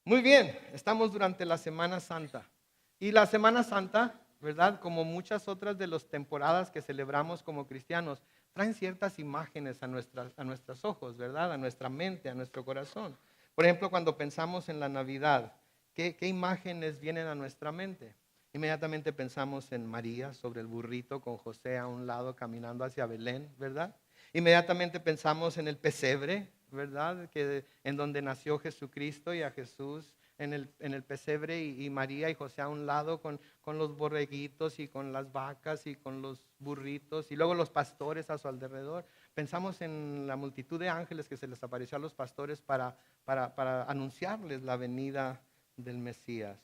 Muy bien, estamos durante la Semana Santa. Y la Semana Santa, ¿verdad? Como muchas otras de las temporadas que celebramos como cristianos, traen ciertas imágenes a nuestros ojos, ¿verdad? A nuestra mente, a nuestro corazón. Por ejemplo, cuando pensamos en la Navidad, ¿qué imágenes vienen a nuestra mente? Inmediatamente pensamos en María sobre el burrito con José a un lado caminando hacia Belén, ¿verdad? Inmediatamente pensamos en el pesebre, ¿verdad? En donde nació Jesucristo y a Jesús en el pesebre y María y José a un lado con los borreguitos y con las vacas y con los burritos y luego los pastores a su alrededor. Pensamos en la multitud de ángeles que se les apareció a los pastores para anunciarles la venida del Mesías,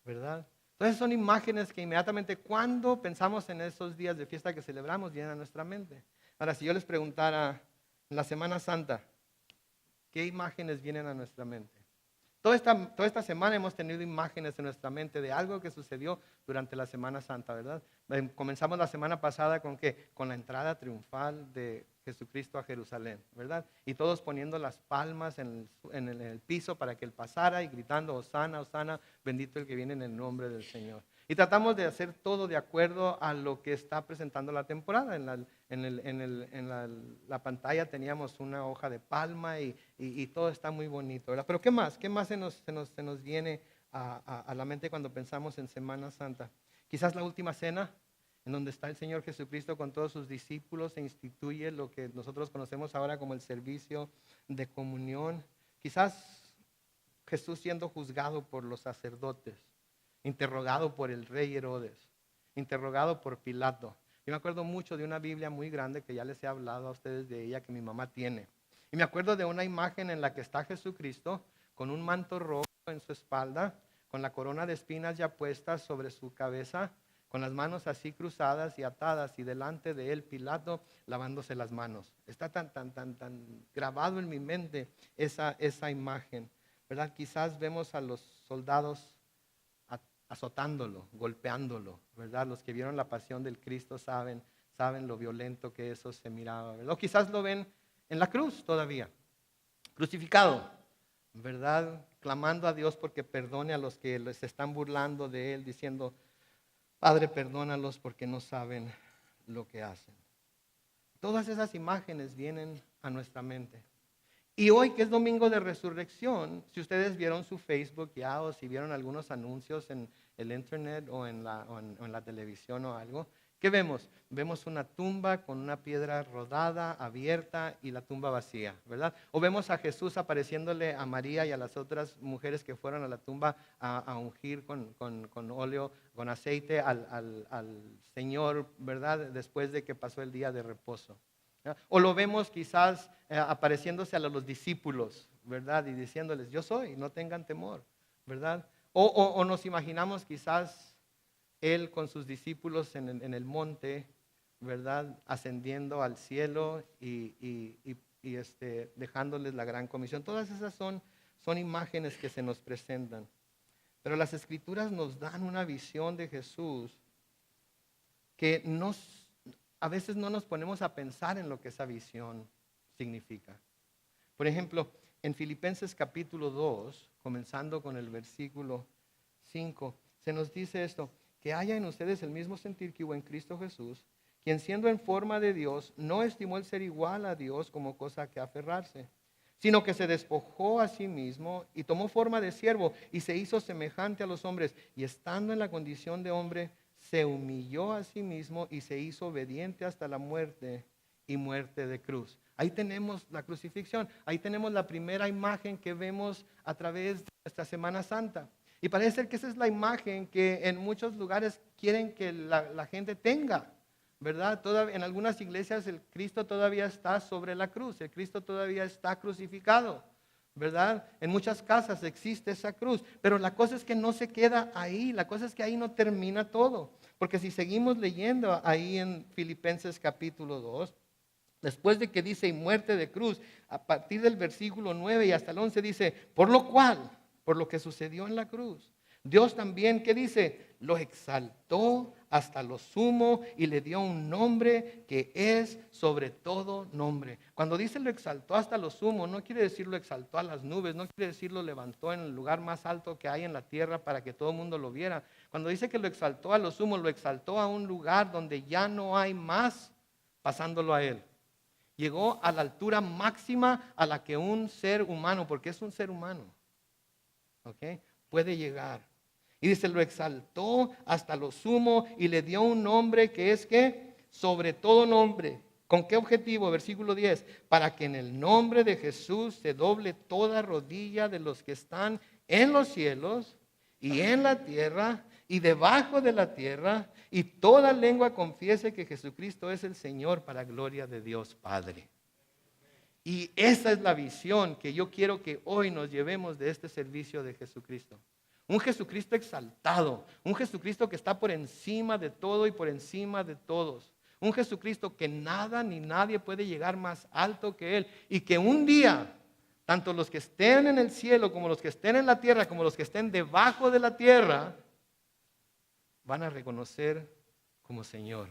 ¿verdad? Entonces son imágenes que inmediatamente cuando pensamos en esos días de fiesta que celebramos vienen a nuestra mente. Ahora, si yo les preguntara en la Semana Santa, ¿qué imágenes vienen a nuestra mente? Toda esta semana hemos tenido imágenes en nuestra mente de algo que sucedió durante la Semana Santa, ¿verdad? Comenzamos la semana pasada con ¿qué? Con la entrada triunfal de Jesucristo a Jerusalén, ¿verdad? Y todos poniendo las palmas en el piso para que Él pasara y gritando, Hosana, Hosana, bendito el que viene en el nombre del Señor. Y tratamos de hacer todo de acuerdo a lo que está presentando la temporada. En la pantalla teníamos una hoja de palma y todo está muy bonito, ¿verdad? Pero ¿qué más? ¿Qué más se nos viene a la mente cuando pensamos en Semana Santa? Quizás la última cena, en donde está el Señor Jesucristo con todos sus discípulos e instituye lo que nosotros conocemos ahora como el servicio de comunión. Quizás Jesús siendo juzgado por los sacerdotes, interrogado por el rey Herodes, interrogado por Pilato. Yo me acuerdo mucho de una Biblia muy grande que ya les he hablado a ustedes de ella que mi mamá tiene. Y me acuerdo de una imagen en la que está Jesucristo con un manto rojo en su espalda, con la corona de espinas ya puesta sobre su cabeza, con las manos así cruzadas y atadas y delante de él Pilato lavándose las manos. Está tan grabado en mi mente esa imagen, ¿verdad? Quizás vemos a los soldados azotándolo, golpeándolo, ¿verdad? Los que vieron la pasión del Cristo saben lo violento que eso se miraba, ¿verdad? O quizás lo ven en la cruz todavía, crucificado, ¿verdad? Clamando a Dios porque perdone a los que les están burlando de Él, diciendo, Padre, perdónalos porque no saben lo que hacen. Todas esas imágenes vienen a nuestra mente. Y hoy que es domingo de resurrección, si ustedes vieron su Facebook ya o si vieron algunos anuncios en el internet o en la televisión o algo, ¿qué vemos? Vemos una tumba con una piedra rodada, abierta y la tumba vacía, ¿verdad? O vemos a Jesús apareciéndole a María y a las otras mujeres que fueron a la tumba a ungir con óleo, con aceite al Señor, ¿verdad? Después de que pasó el día de reposo. ¿Ya? O lo vemos quizás apareciéndose a los discípulos, ¿verdad? Y diciéndoles, yo soy, no tengan temor, ¿verdad? O nos imaginamos quizás Él con sus discípulos en el monte, ¿verdad? Ascendiendo al cielo y dejándoles la gran comisión. Todas esas son imágenes que se nos presentan. Pero las Escrituras nos dan una visión de Jesús que a veces no nos ponemos a pensar en lo que esa visión significa. Por ejemplo, en Filipenses capítulo 2, comenzando con el versículo 5, se nos dice esto, que haya en ustedes el mismo sentir que hubo en Cristo Jesús, quien siendo en forma de Dios, no estimó el ser igual a Dios como cosa que aferrarse, sino que se despojó a sí mismo y tomó forma de siervo y se hizo semejante a los hombres, y estando en la condición de hombre, se humilló a sí mismo y se hizo obediente hasta la muerte y muerte de cruz. Ahí tenemos la crucifixión, ahí tenemos la primera imagen que vemos a través de nuestra Semana Santa. Y parece ser que esa es la imagen que en muchos lugares quieren que la gente tenga, ¿verdad? En algunas iglesias el Cristo todavía está sobre la cruz, el Cristo todavía está crucificado, ¿verdad? En muchas casas existe esa cruz, pero la cosa es que no se queda ahí, la cosa es que ahí no termina todo, porque si seguimos leyendo ahí en Filipenses capítulo 2, después de que dice y muerte de cruz, a partir del versículo 9 y hasta el 11 dice, por lo cual, por lo que sucedió en la cruz, Dios también, ¿qué dice? Lo exaltó hasta lo sumo y le dio un nombre que es sobre todo nombre. Cuando dice lo exaltó hasta lo sumo, no quiere decir lo exaltó a las nubes, no quiere decir lo levantó en el lugar más alto que hay en la tierra para que todo el mundo lo viera. Cuando dice que lo exaltó a lo sumo, lo exaltó a un lugar donde ya no hay más pasándolo a él. Llegó a la altura máxima a la que un ser humano, porque es un ser humano, ¿ok?, puede llegar. Y dice, lo exaltó hasta lo sumo y le dio un nombre que es ¿qué? Sobre todo nombre. ¿Con qué objetivo? Versículo 10. Para que en el nombre de Jesús se doble toda rodilla de los que están en los cielos y en la tierra y debajo de la tierra, y toda lengua confiese que Jesucristo es el Señor, para gloria de Dios Padre. Y esa es la visión que yo quiero que hoy nos llevemos de este servicio de Jesucristo. Un Jesucristo exaltado, un Jesucristo que está por encima de todo y por encima de todos. Un Jesucristo que nada ni nadie puede llegar más alto que Él. Y que un día, tanto los que estén en el cielo como los que estén en la tierra, como los que estén debajo de la tierra, van a reconocer como Señor.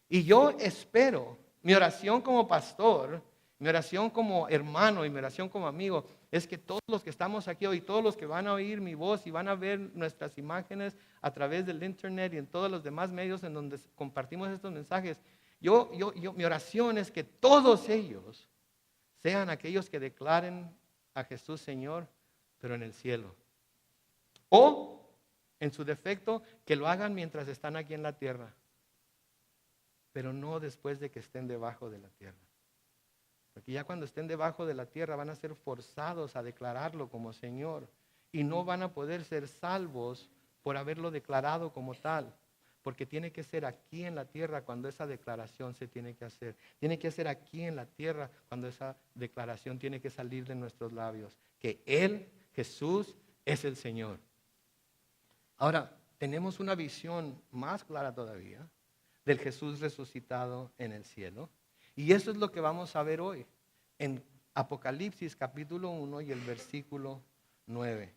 Y yo espero, mi oración como pastor, mi oración como hermano y mi oración como amigo, es que todos los que estamos aquí hoy, todos los que van a oír mi voz y van a ver nuestras imágenes a través del internet y en todos los demás medios en donde compartimos estos mensajes, mi oración es que todos ellos sean aquellos que declaren a Jesús Señor, pero en el cielo. O, en su defecto, que lo hagan mientras están aquí en la tierra, pero no después de que estén debajo de la tierra. Porque ya cuando estén debajo de la tierra van a ser forzados a declararlo como Señor y no van a poder ser salvos por haberlo declarado como tal. Porque tiene que ser aquí en la tierra cuando esa declaración se tiene que hacer. Tiene que ser aquí en la tierra cuando esa declaración tiene que salir de nuestros labios. Que Él, Jesús, es el Señor. Ahora, tenemos una visión más clara todavía del Jesús resucitado en el cielo. Y eso es lo que vamos a ver hoy en Apocalipsis capítulo 1 y el versículo 9.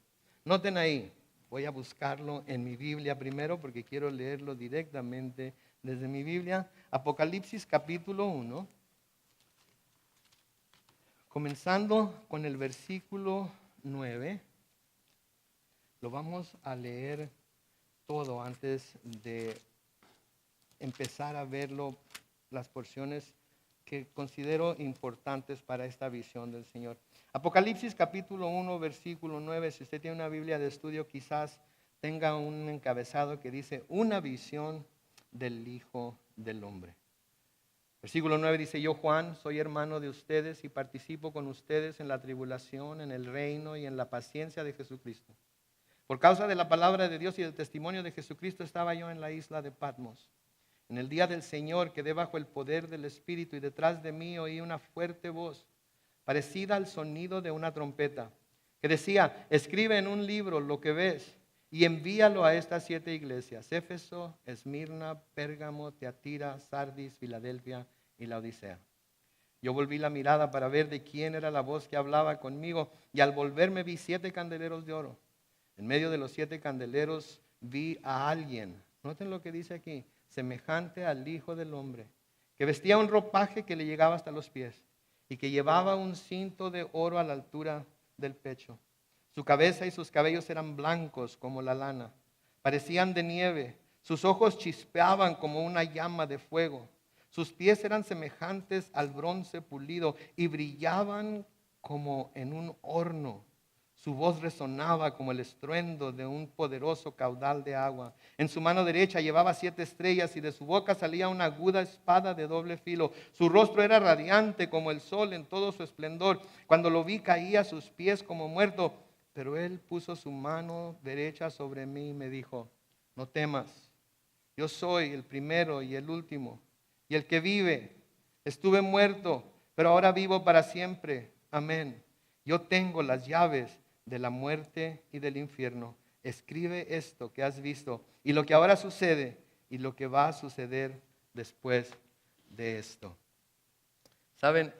Noten ahí, voy a buscarlo en mi Biblia primero porque quiero leerlo directamente desde mi Biblia. Apocalipsis capítulo 1, comenzando con el versículo 9. Lo vamos a leer todo antes de empezar a verlo, las porciones que considero importantes para esta visión del Señor. Apocalipsis capítulo 1, versículo 9. Si usted tiene una Biblia de estudio, quizás tenga un encabezado que dice, una visión del Hijo del Hombre. Versículo 9 dice, yo Juan, soy hermano de ustedes y participo con ustedes en la tribulación, en el reino y en la paciencia de Jesucristo. Por causa de la palabra de Dios y del testimonio de Jesucristo estaba yo en la isla de Patmos. En el día del Señor quedé bajo el poder del Espíritu y detrás de mí oí una fuerte voz, parecida al sonido de una trompeta, que decía, escribe en un libro lo que ves y envíalo a estas 7 iglesias, Éfeso, Esmirna, Pérgamo, Teatira, Sardis, Filadelfia y Laodicea. Yo volví la mirada para ver de quién era la voz que hablaba conmigo y al volverme vi 7 candeleros de oro. En medio de los 7 candeleros vi a alguien, noten lo que dice aquí, semejante al Hijo del Hombre, que vestía un ropaje que le llegaba hasta los pies y que llevaba un cinto de oro a la altura del pecho. Su cabeza y sus cabellos eran blancos como la lana, parecían de nieve, sus ojos chispeaban como una llama de fuego, sus pies eran semejantes al bronce pulido y brillaban como en un horno. Su voz resonaba como el estruendo de un poderoso caudal de agua. En su mano derecha llevaba 7 estrellas y de su boca salía una aguda espada de doble filo. Su rostro era radiante como el sol en todo su esplendor. Cuando lo vi caí a sus pies como muerto, pero él puso su mano derecha sobre mí y me dijo, no temas, yo soy el primero y el último y el que vive. Estuve muerto, pero ahora vivo para siempre. Amén. Yo tengo las llaves de la muerte y del infierno. Escribe esto que has visto y lo que ahora sucede y lo que va a suceder después de esto. ¿Saben?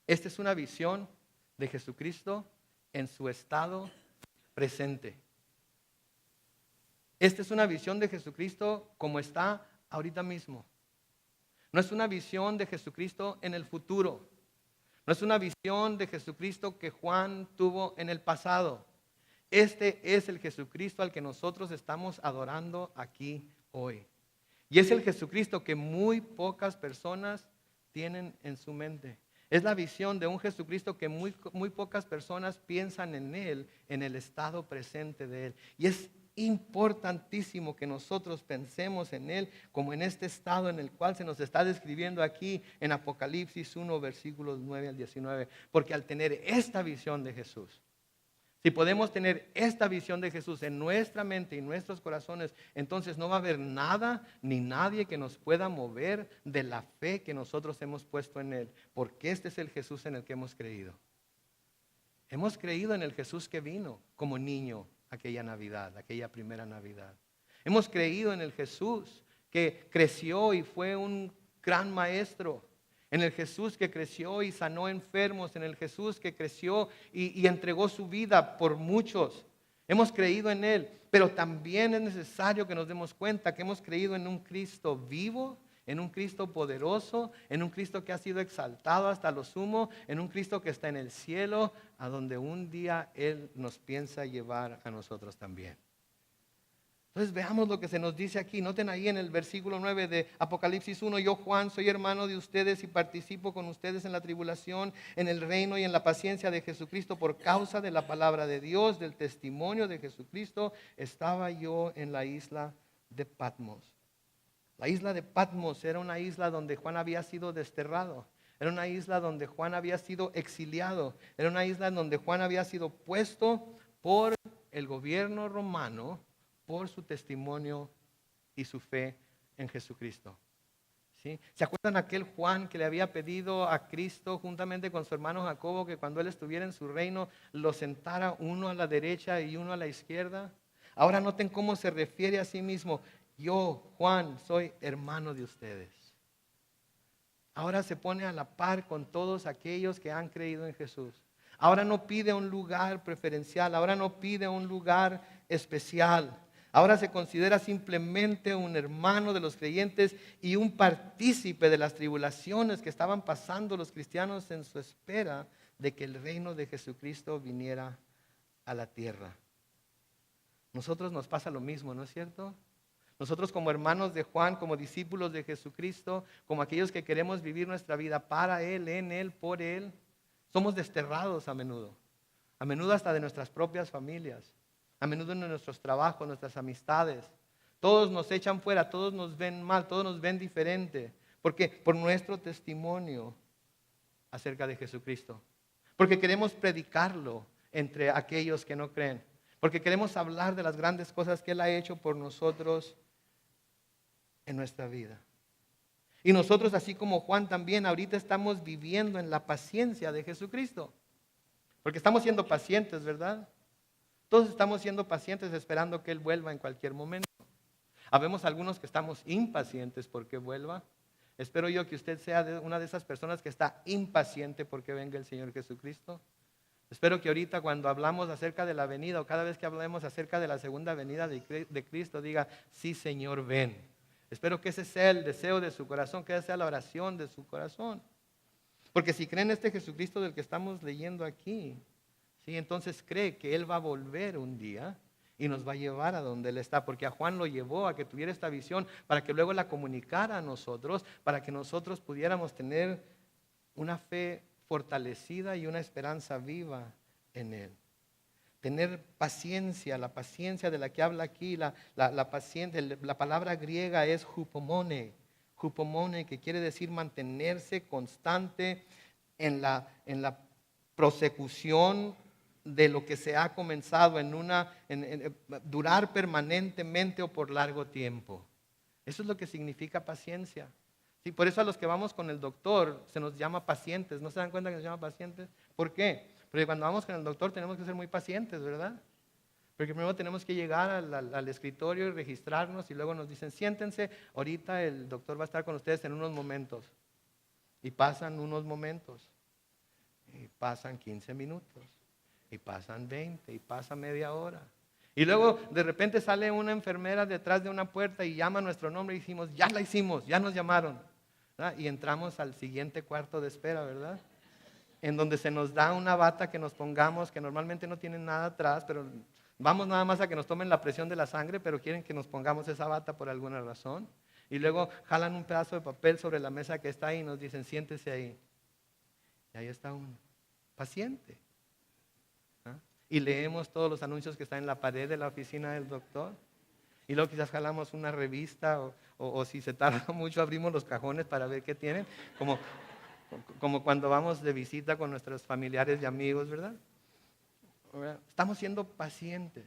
Esta es una visión de Jesucristo en su estado presente. Esta es una visión de Jesucristo como está ahorita mismo. No es una visión de Jesucristo en el futuro. No es una visión de Jesucristo que Juan tuvo en el pasado. Este es el Jesucristo al que nosotros estamos adorando aquí hoy. Y es el Jesucristo que muy pocas personas tienen en su mente. Es la visión de un Jesucristo que muy pocas personas piensan en Él, en el estado presente de Él. Y es importantísimo que nosotros pensemos en Él como en este estado en el cual se nos está describiendo aquí en Apocalipsis 1, versículos 9 al 19. Porque al tener esta visión de Jesús, si podemos tener esta visión de Jesús en nuestra mente y nuestros corazones, entonces no va a haber nada ni nadie que nos pueda mover de la fe que nosotros hemos puesto en Él. Porque este es el Jesús en el que hemos creído. Hemos creído en el Jesús que vino como niño aquella Navidad, aquella primera Navidad. Hemos creído en el Jesús que creció y fue un gran maestro. En el Jesús que creció y sanó enfermos, en el Jesús que creció y entregó su vida por muchos. Hemos creído en Él, pero también es necesario que nos demos cuenta que hemos creído en un Cristo vivo, en un Cristo poderoso, en un Cristo que ha sido exaltado hasta lo sumo, en un Cristo que está en el cielo, a donde un día Él nos piensa llevar a nosotros también. Entonces veamos lo que se nos dice aquí. Noten ahí en el versículo 9 de Apocalipsis 1. Yo, Juan, soy hermano de ustedes y participo con ustedes en la tribulación, en el reino y en la paciencia de Jesucristo por causa de la palabra de Dios, del testimonio de Jesucristo. Estaba yo en la isla de Patmos. La isla de Patmos era una isla donde Juan había sido desterrado. Era una isla donde Juan había sido exiliado. Era una isla donde Juan había sido puesto por el gobierno romano por su testimonio y su fe en Jesucristo. ¿Sí? ¿Se acuerdan aquel Juan que le había pedido a Cristo juntamente con su hermano Jacobo que cuando él estuviera en su reino lo sentara uno a la derecha y uno a la izquierda? Ahora noten cómo se refiere a sí mismo. Yo, Juan, soy hermano de ustedes. Ahora se pone a la par con todos aquellos que han creído en Jesús. Ahora no pide un lugar preferencial, ahora no pide un lugar especial. Ahora se considera simplemente un hermano de los creyentes y un partícipe de las tribulaciones que estaban pasando los cristianos en su espera de que el reino de Jesucristo viniera a la tierra. Nosotros nos pasa lo mismo, ¿no es cierto? Nosotros como hermanos de Juan, como discípulos de Jesucristo, como aquellos que queremos vivir nuestra vida para Él, en Él, por Él, somos desterrados a menudo hasta de nuestras propias familias. A menudo en nuestros trabajos, nuestras amistades. Todos nos echan fuera, todos nos ven mal, todos nos ven diferente. Porque por nuestro testimonio acerca de Jesucristo. Porque queremos predicarlo entre aquellos que no creen. Porque queremos hablar de las grandes cosas que Él ha hecho por nosotros en nuestra vida. Y nosotros, así como Juan también, ahorita estamos viviendo en la paciencia de Jesucristo. Porque estamos siendo pacientes, ¿verdad? Todos estamos siendo pacientes esperando que Él vuelva en cualquier momento. Habemos algunos que estamos impacientes porque vuelva. Espero yo que usted sea una de esas personas que está impaciente porque venga el Señor Jesucristo. Espero que ahorita cuando hablamos acerca de la venida o cada vez que hablemos acerca de la segunda venida de Cristo diga, sí Señor, ven. Espero que ese sea el deseo de su corazón, que esa sea la oración de su corazón. Porque si creen en este Jesucristo del que estamos leyendo aquí, ¿sí? Entonces cree que Él va a volver un día y nos va a llevar a donde Él está, porque a Juan lo llevó a que tuviera esta visión para que luego la comunicara a nosotros, para que nosotros pudiéramos tener una fe fortalecida y una esperanza viva en Él. Tener paciencia, la paciencia de la que habla aquí, la palabra griega es hupomone, que quiere decir mantenerse constante en la prosecución de lo que se ha comenzado, en durar permanentemente o por largo tiempo. Eso es lo que significa paciencia. Sí, por eso a los que vamos con el doctor se nos llama pacientes. ¿No se dan cuenta que nos llama pacientes? ¿Por qué? Porque cuando vamos con el doctor tenemos que ser muy pacientes, ¿verdad? Porque primero tenemos que llegar al escritorio y registrarnos y luego nos dicen, siéntense, ahorita el doctor va a estar con ustedes en unos momentos. Y pasan unos momentos. Y pasan 15 minutos, y pasan 20, y pasa media hora. Y luego de repente sale una enfermera detrás de una puerta y llama nuestro nombre y decimos, ya la hicimos, ya nos llamaron, ¿verdad? Y entramos al siguiente cuarto de espera, ¿verdad? En donde se nos da una bata que nos pongamos, que normalmente no tienen nada atrás, pero vamos nada más a que nos tomen la presión de la sangre, pero quieren que nos pongamos esa bata por alguna razón. Y luego jalan un pedazo de papel sobre la mesa que está ahí y nos dicen, siéntese ahí. Y ahí está un paciente. ¿Ah? Y leemos todos los anuncios que están en la pared de la oficina del doctor. Y luego quizás jalamos una revista o si se tarda mucho abrimos los cajones para ver qué tienen. Como cuando vamos de visita con nuestros familiares y amigos, ¿verdad? Estamos siendo pacientes.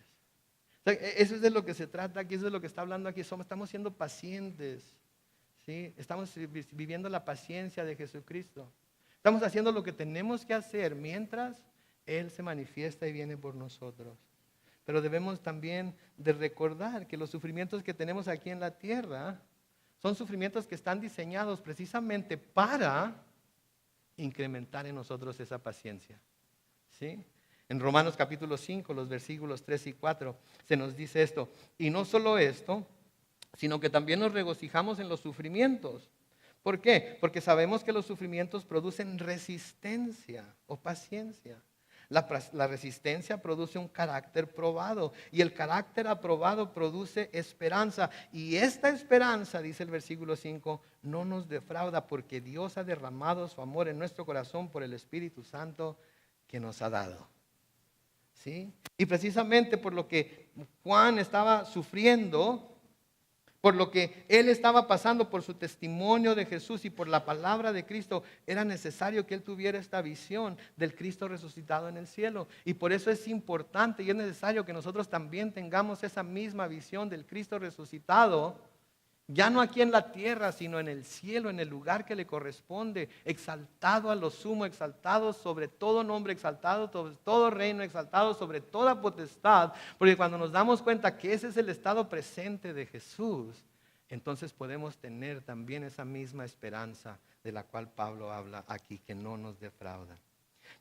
O sea, eso es de lo que se trata aquí, eso es de lo que está hablando aquí. Estamos siendo pacientes, ¿sí? Estamos viviendo la paciencia de Jesucristo. Estamos haciendo lo que tenemos que hacer mientras Él se manifiesta y viene por nosotros. Pero debemos también de recordar que los sufrimientos que tenemos aquí en la tierra son sufrimientos que están diseñados precisamente para incrementar en nosotros esa paciencia, ¿sí? En Romanos capítulo 5, los versículos 3 y 4, se nos dice esto. Y no solo esto, sino que también nos regocijamos en los sufrimientos. ¿Por qué? Porque sabemos que los sufrimientos producen resistencia o paciencia. La resistencia produce un carácter probado y el carácter aprobado produce esperanza. Y esta esperanza, dice el versículo 5, no nos defrauda porque Dios ha derramado su amor en nuestro corazón por el Espíritu Santo que nos ha dado. ¿Sí? Y precisamente por lo que Juan estaba sufriendo, por lo que él estaba pasando, por su testimonio de Jesús y por la palabra de Cristo, era necesario que él tuviera esta visión del Cristo resucitado en el cielo. Y por eso es importante y es necesario que nosotros también tengamos esa misma visión del Cristo resucitado, ya no aquí en la tierra, sino en el cielo, en el lugar que le corresponde, exaltado a lo sumo, exaltado sobre todo nombre, exaltado sobre todo reino, exaltado sobre toda potestad, porque cuando nos damos cuenta que ese es el estado presente de Jesús, entonces podemos tener también esa misma esperanza de la cual Pablo habla aquí, que no nos defrauda.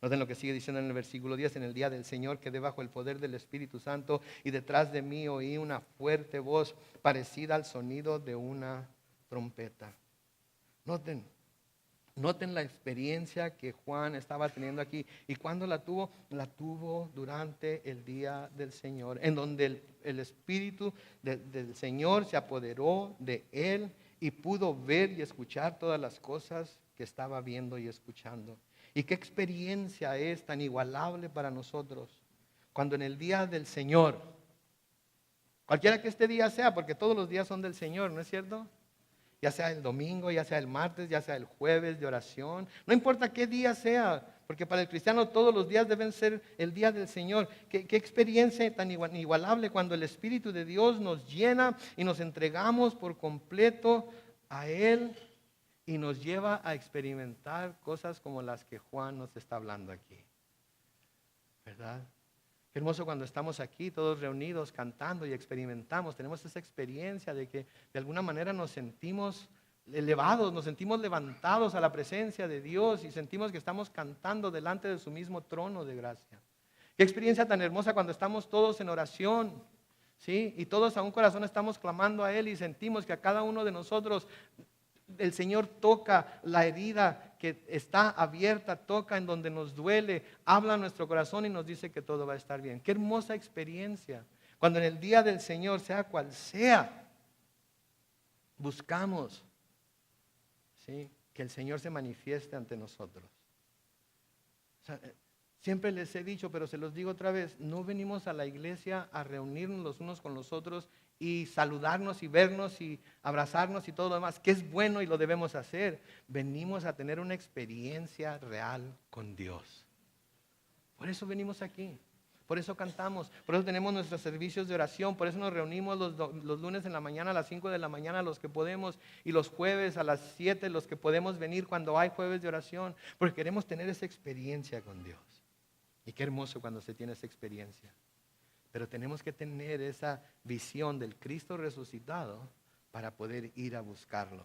Noten lo que sigue diciendo en el versículo 10, en el día del Señor quedé bajo el poder del Espíritu Santo y detrás de mí oí una fuerte voz parecida al sonido de una trompeta. Noten la experiencia que Juan estaba teniendo aquí. ¿Y cuándo la tuvo? La tuvo durante el día del Señor, en donde el Espíritu del Señor se apoderó de él y pudo ver y escuchar todas las cosas que estaba viendo y escuchando. ¿Y qué experiencia es tan igualable para nosotros cuando en el día del Señor, cualquiera que este día sea, porque todos los días son del Señor, ¿no es cierto? Ya sea el domingo, ya sea el martes, ya sea el jueves de oración, no importa qué día sea, porque para el cristiano todos los días deben ser el día del Señor. ¿Qué experiencia tan inigualable cuando el Espíritu de Dios nos llena y nos entregamos por completo a Él y nos lleva a experimentar cosas como las que Juan nos está hablando aquí, ¿verdad? Qué hermoso cuando estamos aquí todos reunidos cantando y experimentamos, tenemos esa experiencia de que de alguna manera nos sentimos elevados, nos sentimos levantados a la presencia de Dios y sentimos que estamos cantando delante de su mismo trono de gracia. Qué experiencia tan hermosa cuando estamos todos en oración, ¿sí? Y todos a un corazón estamos clamando a Él y sentimos que a cada uno de nosotros el Señor toca la herida que está abierta, toca en donde nos duele, habla a nuestro corazón y nos dice que todo va a estar bien. Qué hermosa experiencia. Cuando en el día del Señor, sea cual sea, buscamos, ¿sí?, que el Señor se manifieste ante nosotros. O sea, siempre les he dicho, pero se los digo otra vez, no venimos a la iglesia a reunirnos los unos con los otros y saludarnos y vernos y abrazarnos y todo lo demás, que es bueno y lo debemos hacer. Venimos a tener una experiencia real con Dios. Por eso venimos aquí, por eso cantamos, por eso tenemos nuestros servicios de oración, por eso nos reunimos los lunes en la mañana a las 5 de la mañana los que podemos y los jueves a las 7 los que podemos venir cuando hay jueves de oración, porque queremos tener esa experiencia con Dios. Y qué hermoso cuando se tiene esa experiencia. Pero tenemos que tener esa visión del Cristo resucitado para poder ir a buscarlo,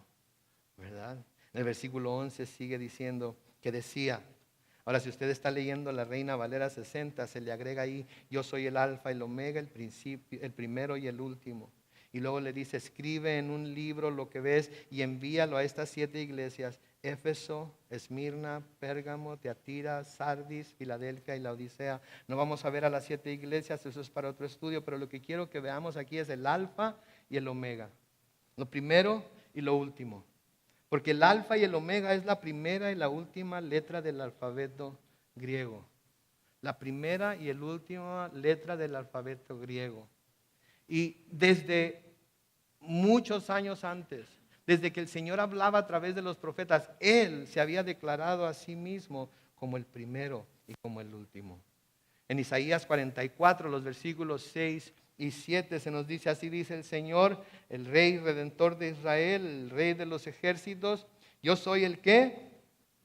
¿verdad? En el versículo 11 sigue diciendo que decía, Ahora, si usted está leyendo la Reina Valera 60, se le agrega ahí, yo soy el alfa y el omega, el principio, el primero y el último. Y luego le dice, escribe en un libro lo que ves y envíalo a estas 7 iglesias: Éfeso, Esmirna, Pérgamo, Teatira, Sardis, Filadelfia y la Odisea. No vamos a ver a las 7 iglesias, eso es para otro estudio, pero lo que quiero que veamos aquí es el alfa y el omega. Lo primero y lo último. Porque el alfa y el omega es la primera y la última letra del alfabeto griego. La primera y la última letra del alfabeto griego. Y desde muchos años antes, desde que el Señor hablaba a través de los profetas, Él se había declarado a sí mismo como el primero y como el último. En Isaías 44, los versículos 6 y 7 se nos dice, así dice el Señor, el Rey Redentor de Israel, el Rey de los ejércitos: yo soy el ¿qué?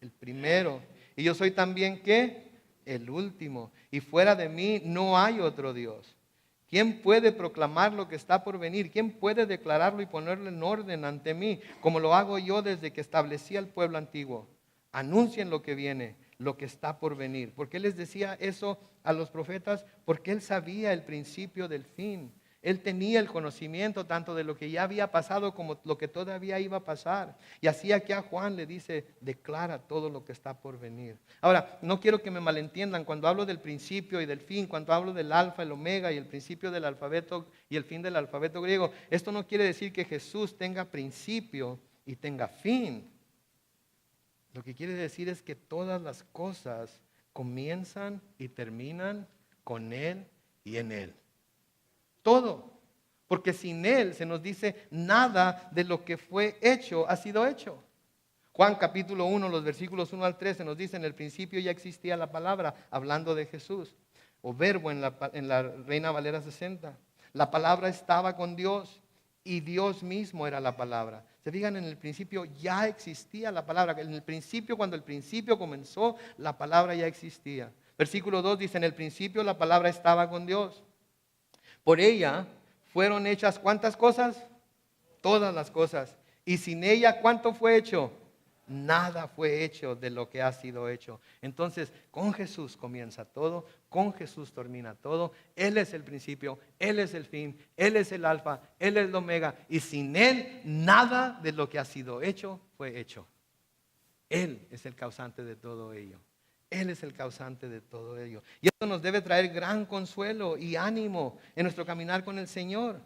El primero. Y yo soy también ¿qué? El último. Y fuera de mí no hay otro Dios. ¿Quién puede proclamar lo que está por venir? ¿Quién puede declararlo y ponerlo en orden ante mí, como lo hago yo desde que establecí al pueblo antiguo? Anuncien lo que viene, lo que está por venir. ¿Por qué les decía eso a los profetas? Porque Él sabía el principio del fin. Él tenía el conocimiento tanto de lo que ya había pasado como lo que todavía iba a pasar. Y así aquí a Juan le dice, declara todo lo que está por venir. Ahora, no quiero que me malentiendan cuando hablo del principio y del fin, cuando hablo del alfa, el omega y el principio del alfabeto y el fin del alfabeto griego. Esto no quiere decir que Jesús tenga principio y tenga fin. Lo que quiere decir es que todas las cosas comienzan y terminan con Él y en Él. Todo. Porque sin Él, se nos dice, nada de lo que fue hecho ha sido hecho. Juan capítulo 1, los versículos 1 al 3 se nos dice, en el principio ya existía la palabra, hablando de Jesús, o verbo en la Reina Valera 60. La palabra estaba con Dios y Dios mismo era la palabra. Se fijan, en el principio ya existía la palabra. En el principio, cuando el principio comenzó, la palabra ya existía. Versículo 2 dice, en el principio la palabra estaba con Dios. Por ella fueron hechas ¿cuántas cosas? Todas las cosas. Y sin ella, ¿cuánto fue hecho? Nada fue hecho de lo que ha sido hecho. Entonces, con Jesús comienza todo, con Jesús termina todo. Él es el principio, Él es el fin, Él es el alfa, Él es el omega. Y sin Él, nada de lo que ha sido hecho fue hecho. Él es el causante de todo ello. Él es el causante de todo ello. Y esto nos debe traer gran consuelo y ánimo en nuestro caminar con el Señor.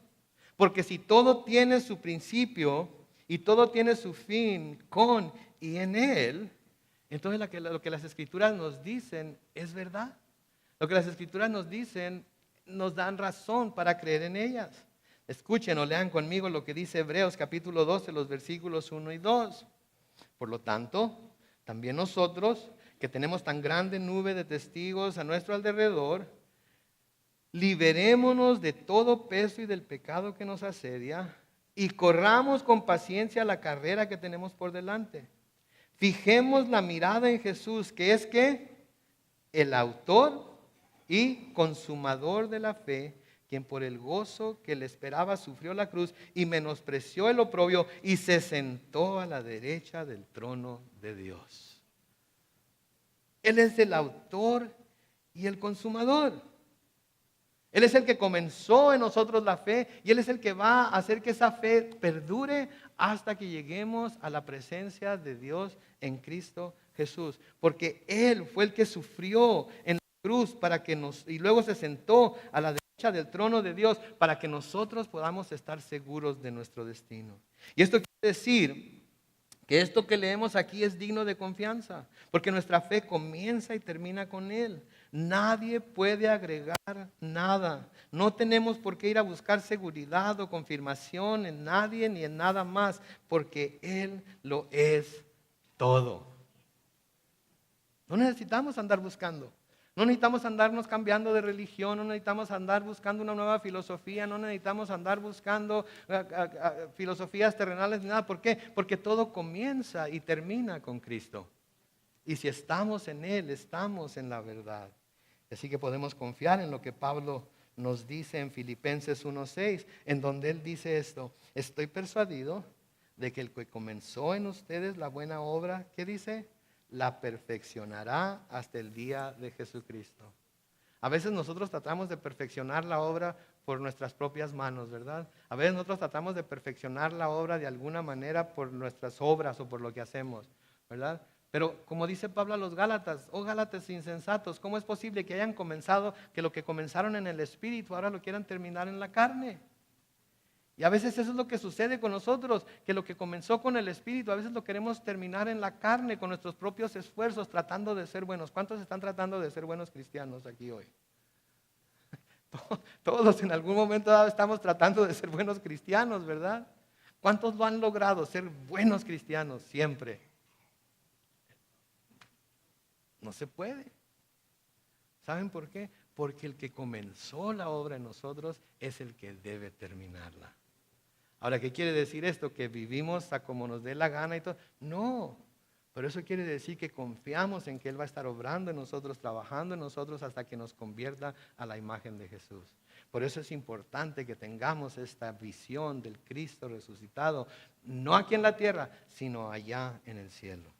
Porque si todo tiene su principio y todo tiene su fin con y en Él, entonces lo que las Escrituras nos dicen es verdad. Lo que las Escrituras nos dicen nos dan razón para creer en ellas. Escuchen o lean conmigo lo que dice Hebreos capítulo 12, los versículos 1 y 2. Por lo tanto, también nosotros, que tenemos tan grande nube de testigos a nuestro alrededor, liberémonos de todo peso y del pecado que nos asedia y corramos con paciencia la carrera que tenemos por delante. Fijemos la mirada en Jesús, que es ¿qué? El autor y consumador de la fe, quien por el gozo que le esperaba sufrió la cruz y menospreció el oprobio y se sentó a la derecha del trono de Dios. Él es el autor y el consumador. Él es el que comenzó en nosotros la fe y Él es el que va a hacer que esa fe perdure hasta que lleguemos a la presencia de Dios en Cristo Jesús. Porque Él fue el que sufrió en la cruz y luego se sentó a la derecha del trono de Dios para que nosotros podamos estar seguros de nuestro destino. Y esto quiere decir que esto que leemos aquí es digno de confianza, porque nuestra fe comienza y termina con Él. Nadie puede agregar nada. No tenemos por qué ir a buscar seguridad o confirmación en nadie ni en nada más, porque Él lo es todo. No necesitamos andar buscando. No necesitamos andarnos cambiando de religión, no necesitamos andar buscando una nueva filosofía, no necesitamos andar buscando filosofías terrenales ni nada. ¿Por qué? Porque todo comienza y termina con Cristo. Y si estamos en Él, estamos en la verdad. Así que podemos confiar en lo que Pablo nos dice en Filipenses 1:6, en donde él dice esto: estoy persuadido de que el que comenzó en ustedes la buena obra, ¿qué dice? la perfeccionará hasta el día de Jesucristo. A veces nosotros tratamos de perfeccionar la obra por nuestras propias manos, ¿verdad? A veces nosotros tratamos de perfeccionar la obra de alguna manera por nuestras obras o por lo que hacemos, ¿verdad? Pero como dice Pablo a los Gálatas, oh Gálatas insensatos, ¿cómo es posible que hayan comenzado, que lo que comenzaron en el Espíritu ahora lo quieran terminar en la carne? Y a veces eso es lo que sucede con nosotros, que lo que comenzó con el Espíritu, a veces lo queremos terminar en la carne con nuestros propios esfuerzos, tratando de ser buenos. ¿Cuántos están tratando de ser buenos cristianos aquí hoy? Todos en algún momento dado estamos tratando de ser buenos cristianos, ¿verdad? ¿Cuántos lo han logrado, ser buenos cristianos siempre? No se puede. ¿Saben por qué? Porque el que comenzó la obra en nosotros es el que debe terminarla. Ahora, ¿qué quiere decir esto? ¿Que vivimos a como nos dé la gana y todo? No, pero eso quiere decir que confiamos en que Él va a estar obrando en nosotros, trabajando en nosotros hasta que nos convierta a la imagen de Jesús. Por eso es importante que tengamos esta visión del Cristo resucitado, no aquí en la tierra, sino allá en el cielo.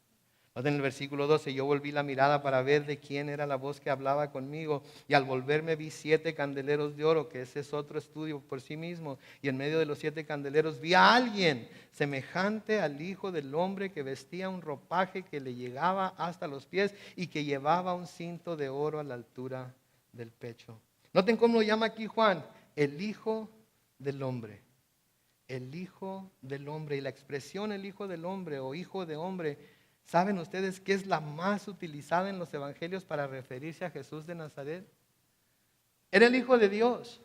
En el versículo 12, yo volví la mirada para ver de quién era la voz que hablaba conmigo, y al volverme vi 7 candeleros de oro, que ese es otro estudio por sí mismo, y en medio de los 7 candeleros vi a alguien semejante al Hijo del Hombre, que vestía un ropaje que le llegaba hasta los pies y que llevaba un cinto de oro a la altura del pecho. Noten cómo lo llama aquí Juan, el Hijo del Hombre. El Hijo del Hombre, y la expresión el Hijo del Hombre o Hijo de Hombre, ¿saben ustedes qué es la más utilizada en los evangelios para referirse a Jesús de Nazaret? Era el Hijo de Dios,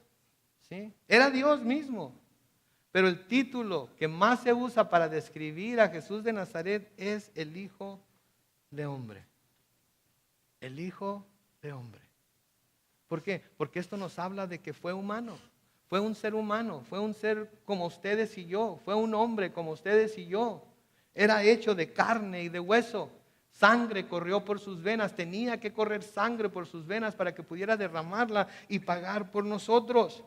¿sí? Era Dios mismo. Pero el título que más se usa para describir a Jesús de Nazaret es el Hijo de Hombre. El Hijo de Hombre. ¿Por qué? Porque esto nos habla de que fue humano. Fue un ser humano, fue un ser como ustedes y yo, fue un hombre como ustedes y yo. Era hecho de carne y de hueso. Sangre corrió por sus venas. Tenía que correr sangre por sus venas para que pudiera derramarla y pagar por nosotros.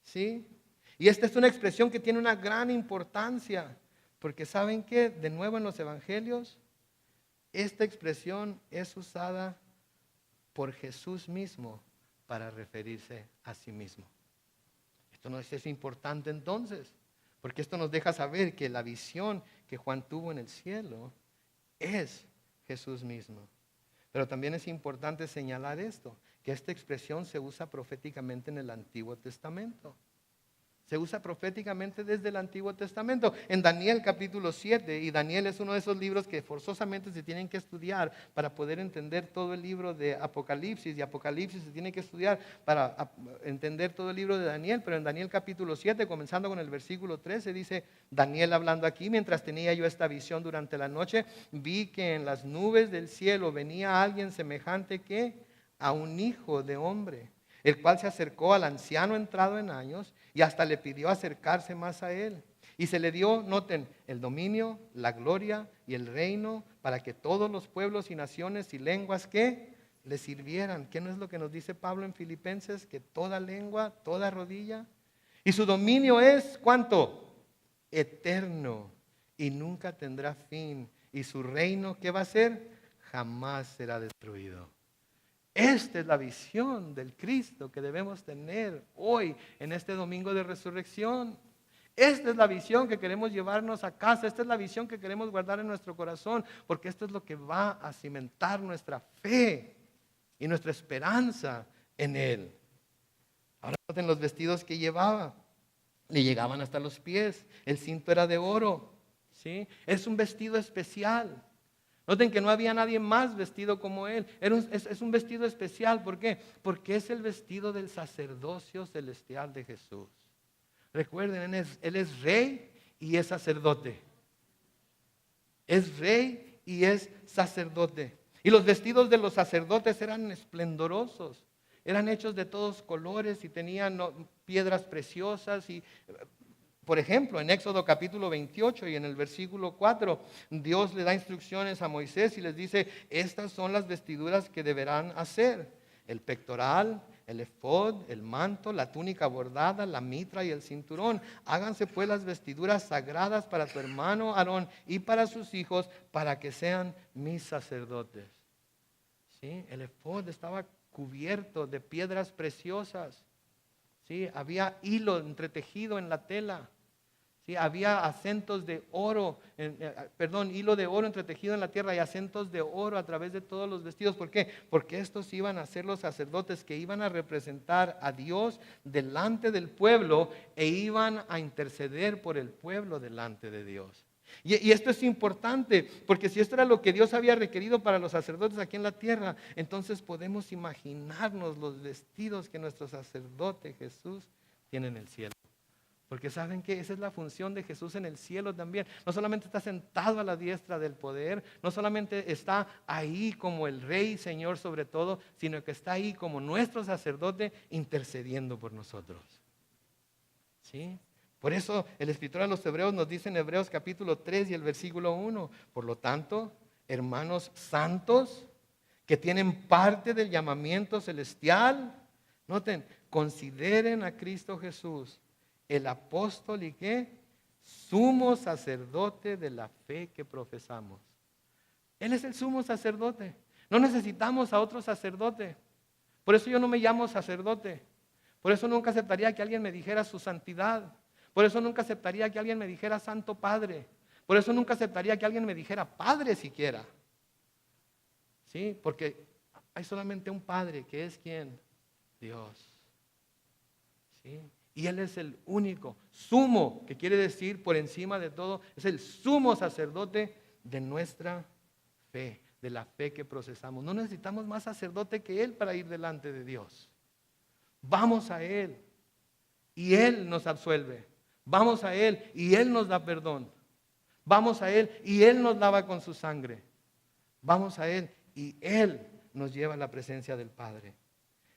¿Sí? Y esta es una expresión que tiene una gran importancia. Porque ¿saben qué? De nuevo en los evangelios, esta expresión es usada por Jesús mismo para referirse a sí mismo. Esto no es importante entonces. Porque esto nos deja saber que la visión que Juan tuvo en el cielo es Jesús mismo. Pero también es importante señalar esto, que esta expresión se usa proféticamente en el Antiguo Testamento. Se usa proféticamente desde el Antiguo Testamento. En Daniel capítulo 7, y Daniel es uno de esos libros que forzosamente se tienen que estudiar para poder entender todo el libro de Apocalipsis. Y Apocalipsis se tiene que estudiar para entender todo el libro de Daniel. Pero en Daniel capítulo 7, comenzando con el versículo 13, dice Daniel hablando aquí: mientras tenía yo esta visión durante la noche, vi que en las nubes del cielo venía alguien semejante que a un hijo de hombre, el cual se acercó al anciano entrado en años y hasta le pidió acercarse más a él. Y se le dio, noten, el dominio, la gloria y el reino para que todos los pueblos y naciones y lenguas que le sirvieran. ¿Qué no es lo que nos dice Pablo en Filipenses? Que toda lengua, toda rodilla. Y su dominio es, ¿cuánto? Eterno y nunca tendrá fin. Y su reino, ¿qué va a ser? Jamás será destruido. Esta es la visión del Cristo que debemos tener hoy en este domingo de resurrección. Esta es la visión que queremos llevarnos a casa. Esta es la visión que queremos guardar en nuestro corazón, porque esto es lo que va a cimentar nuestra fe y nuestra esperanza en Él. Ahora noten los vestidos que llevaba. Le llegaban hasta los pies. El cinto era de oro, ¿sí? Es un vestido especial. Noten que no había nadie más vestido como él. Es un vestido especial. ¿Por qué? Porque es el vestido del sacerdocio celestial de Jesús. Recuerden, él es rey y es sacerdote. Es rey y es sacerdote. Y los vestidos de los sacerdotes eran esplendorosos. Eran hechos de todos colores y tenían piedras preciosas y... Por ejemplo, en Éxodo capítulo 28 y en el versículo 4, Dios le da instrucciones a Moisés y les dice: estas son las vestiduras que deberán hacer: el pectoral, el efod, el manto, la túnica bordada, la mitra y el cinturón. Háganse pues las vestiduras sagradas para tu hermano Aarón y para sus hijos, para que sean mis sacerdotes. ¿Sí? El efod estaba cubierto de piedras preciosas. ¿Sí? Había hilo entretejido en la tela. ¿Sí? Había acentos de oro, hilo de oro entretejido en la tierra y acentos de oro a través de todos los vestidos. ¿Por qué? Porque estos iban a ser los sacerdotes que iban a representar a Dios delante del pueblo e iban a interceder por el pueblo delante de Dios. Y esto es importante, porque si esto era lo que Dios había requerido para los sacerdotes aquí en la tierra, entonces podemos imaginarnos los vestidos que nuestro sacerdote Jesús tiene en el cielo. Porque saben que esa es la función de Jesús en el cielo también. No solamente está sentado a la diestra del poder, no solamente está ahí como el Rey, Señor sobre todo, sino que está ahí como nuestro sacerdote intercediendo por nosotros. ¿Sí? Por eso el escritor a los Hebreos nos dice en Hebreos capítulo 3 y el versículo 1, por lo tanto, hermanos santos que tienen parte del llamamiento celestial, noten, consideren a Cristo Jesús, el apóstol y qué, sumo sacerdote de la fe que profesamos. Él es el sumo sacerdote. No necesitamos a otro sacerdote. Por eso yo no me llamo sacerdote. Por eso nunca aceptaría que alguien me dijera su santidad. Por eso nunca aceptaría que alguien me dijera Santo Padre. Por eso nunca aceptaría que alguien me dijera Padre siquiera. ¿Sí? Porque hay solamente un Padre, que es ¿quién? Dios. ¿Sí? Y Él es el único, sumo, que quiere decir por encima de todo, es el sumo sacerdote de nuestra fe, de la fe que procesamos. No necesitamos más sacerdote que Él para ir delante de Dios. Vamos a Él y Él nos absuelve. Vamos a Él y Él nos da perdón. Vamos a Él y Él nos lava con su sangre. Vamos a Él y Él nos lleva a la presencia del Padre.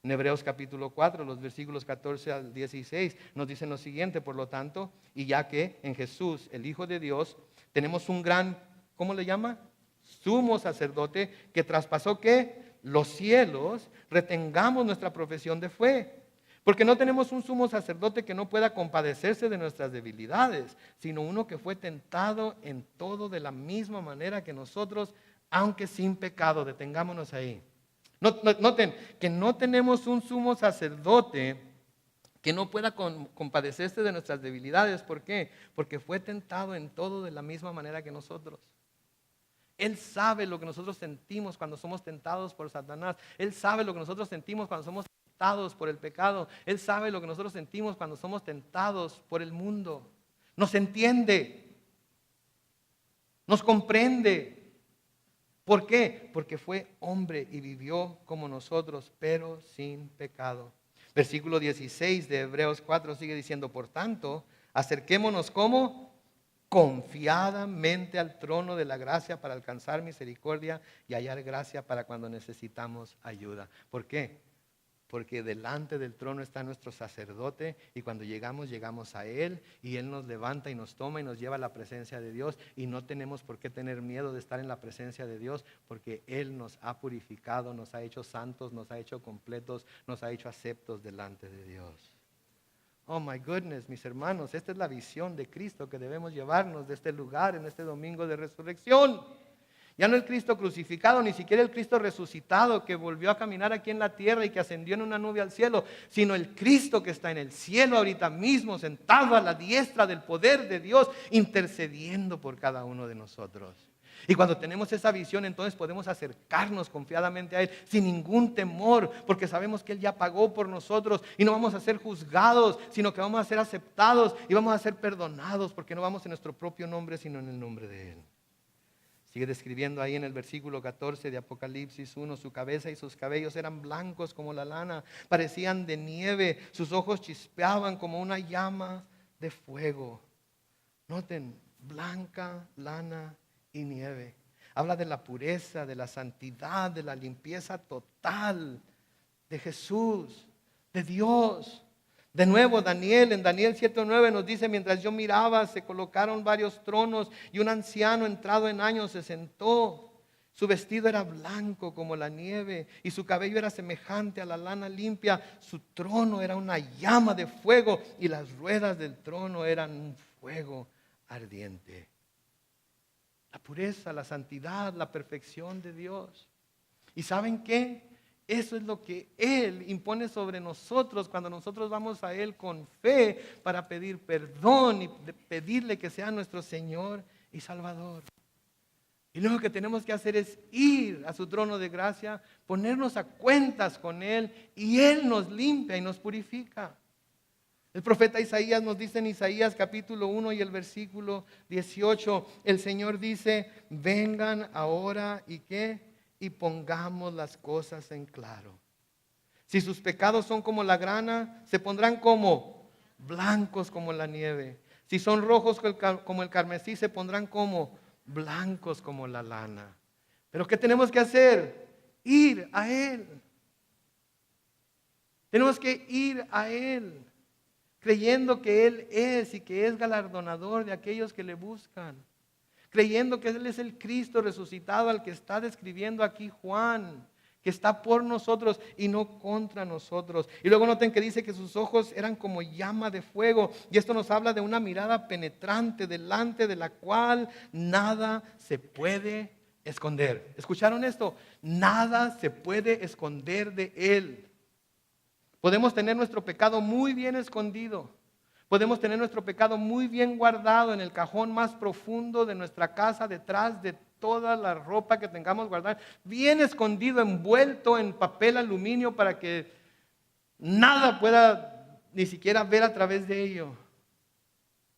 En Hebreos capítulo 4, los versículos 14 al 16, nos dicen lo siguiente: por lo tanto, y ya que en Jesús, el Hijo de Dios, tenemos un gran, ¿cómo le llama? Sumo sacerdote que traspasó ¿qué? Los cielos, retengamos nuestra profesión de fe. Porque no tenemos un sumo sacerdote que no pueda compadecerse de nuestras debilidades, sino uno que fue tentado en todo de la misma manera que nosotros, aunque sin pecado. Detengámonos ahí. Noten que no tenemos un sumo sacerdote que no pueda compadecerse de nuestras debilidades. ¿Por qué? Porque fue tentado en todo de la misma manera que nosotros. Él sabe lo que nosotros sentimos cuando somos tentados por Satanás. Él sabe lo que nosotros sentimos cuando somos tentados por el pecado. Él sabe lo que nosotros sentimos cuando somos tentados por el mundo. Nos entiende. Nos comprende. ¿Por qué? Porque fue hombre y vivió como nosotros, pero sin pecado. Versículo 16 de Hebreos 4 sigue diciendo: por tanto, acerquémonos como confiadamente al trono de la gracia para alcanzar misericordia y hallar gracia para cuando necesitamos ayuda. ¿Por qué? Porque delante del trono está nuestro sacerdote y cuando llegamos a Él y Él nos levanta y nos toma y nos lleva a la presencia de Dios, y no tenemos por qué tener miedo de estar en la presencia de Dios, porque Él nos ha purificado, nos ha hecho santos, nos ha hecho completos, nos ha hecho aceptos delante de Dios. Oh my goodness, mis hermanos, esta es la visión de Cristo que debemos llevarnos de este lugar en este domingo de resurrección. Ya no el Cristo crucificado, ni siquiera el Cristo resucitado que volvió a caminar aquí en la tierra y que ascendió en una nube al cielo, sino el Cristo que está en el cielo ahorita mismo, sentado a la diestra del poder de Dios, intercediendo por cada uno de nosotros. Y cuando tenemos esa visión, entonces podemos acercarnos confiadamente a Él sin ningún temor, porque sabemos que Él ya pagó por nosotros y no vamos a ser juzgados, sino que vamos a ser aceptados y vamos a ser perdonados, porque no vamos en nuestro propio nombre, sino en el nombre de Él. Sigue describiendo ahí en el versículo 14 de Apocalipsis 1, su cabeza y sus cabellos eran blancos como la lana, parecían de nieve, sus ojos chispeaban como una llama de fuego. Noten, blanca, lana y nieve. Habla de la pureza, de la santidad, de la limpieza total de Jesús, de Dios. De nuevo, en Daniel 7:9 nos dice: mientras yo miraba, se colocaron varios tronos y un anciano entrado en años se sentó. Su vestido era blanco como la nieve y su cabello era semejante a la lana limpia. Su trono era una llama de fuego y las ruedas del trono eran un fuego ardiente. La pureza, la santidad, la perfección de Dios. ¿Y saben qué? Eso es lo que Él impone sobre nosotros cuando nosotros vamos a Él con fe para pedir perdón y pedirle que sea nuestro Señor y Salvador. Y lo que tenemos que hacer es ir a su trono de gracia, ponernos a cuentas con Él y Él nos limpia y nos purifica. El profeta Isaías nos dice en Isaías capítulo 1 y el versículo 18, el Señor dice, vengan ahora y ¿qué? Y pongamos las cosas en claro. Si sus pecados son como la grana, se pondrán como blancos como la nieve. Si son rojos como el carmesí, se pondrán como blancos como la lana. Pero ¿qué tenemos que hacer? Ir a Él. Tenemos que ir a Él, creyendo que Él es y que es galardonador de aquellos que le buscan. Creyendo que Él es el Cristo resucitado al que está describiendo aquí Juan, que está por nosotros y no contra nosotros. Y luego noten que dice que sus ojos eran como llama de fuego. Y esto nos habla de una mirada penetrante delante de la cual nada se puede esconder. ¿Escucharon esto? Nada se puede esconder de Él. Podemos tener nuestro pecado muy bien escondido. Podemos tener nuestro pecado muy bien guardado en el cajón más profundo de nuestra casa, detrás de toda la ropa que tengamos guardada, bien escondido, envuelto en papel aluminio para que nada pueda ni siquiera ver a través de ello.